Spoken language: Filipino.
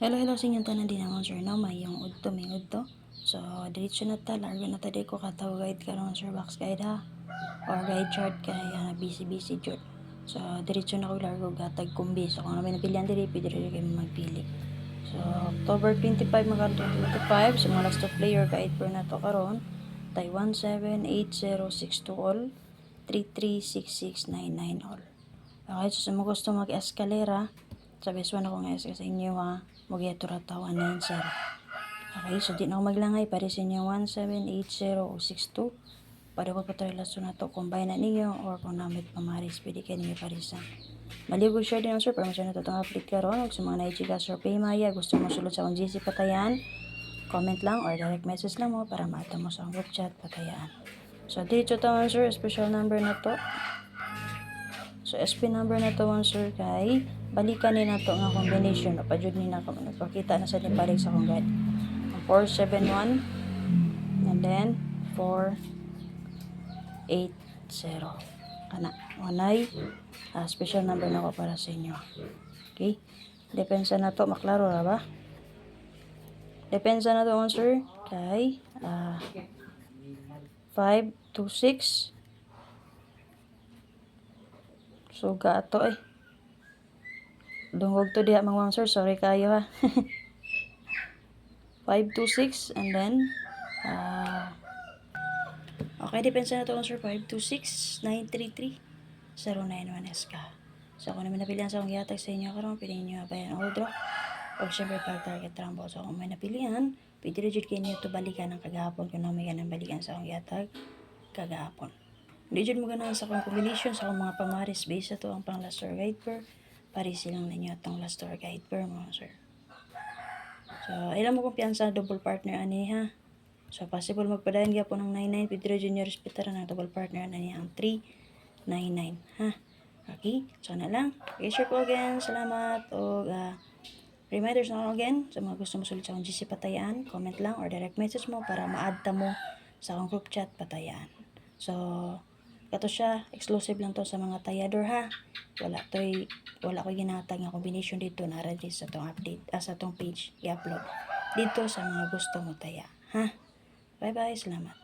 Hello sa inyong tanan din naman sir no, mayong udto may udto. So diretso na ta, largo na ta di ko kataw guide karon sir, box guide ha or guide chart kay busy jud. So diretso na ko largo gatag kumbi, so kung may napilian diri pwede rin kayo magpili. So October 25 mga 2025, so mga last of player guide per na to karon tay 178062 all 336699 all. Okay, so sa mga gusto mag-eskalera, sabi so na ko nga sa inyo ha, magyato ratawan 90. Okay, so di na ako maglangay para sa inyo 178062. Para ko patry laso na to, combine na ninyo or kung namit pamaris, pwede kayo ninyo parisan. Maligog share din sir, permission na to itong update karon. Sa mga naichigas or paymaya, gusto mo sulod sa akong GC Patayan, comment lang or direct message lang mo para maato mo sa group chat Patayaan. So dito to sir, special number na to. So SP number na to sir kay balikan ni nato nga combination o padyud ni nako nagpakita na sa ni palig sa akong guide. 471 and then 480 kana wanay special number na ko para sa inyo. Okay, depensa na to, maklaro ra ba? Depensa na to sir kay 526 suga ato dungog to diha mga sir, sorry kayo ha. 526 and then okay, depensa na to sir, 526-933-091 SK. So kung naman napilihan sa akong gihatag sa inyo karon, pilihan nyo bayan all draw o syempre pag target rumble. So kung may napilihan, pwede rin kayo niyo ito balikan ng kagahapon kung naman yan ang balikan sa akong gihatag kagahapon. Hindi dyan mo ganahan sa akong combination sa akong mga pamaris base sa to ang pang last store guide per paris silang ninyo itong last store guide per mga sir. So ilang mo kumpiyansa double partner ani ha. So possible magpadayon gyapon ng 99, pwede rin nyo respetaran ng double partner ani ang 399 ha. Okay, so na lang. I-share ko again, salamat o reminders na ako again sa mga gusto mo sulit sa akong GC Patayaan, comment lang or direct message mo para ma-add ta mo sa akong group chat Patayaan. So kato siya, exclusive lang to sa mga tayador ha. Wala ko ginatag nga combination dito na ready sa tong update, sa tong page i-upload dito sa mga gusto mo taya ha. Bye bye, salamat.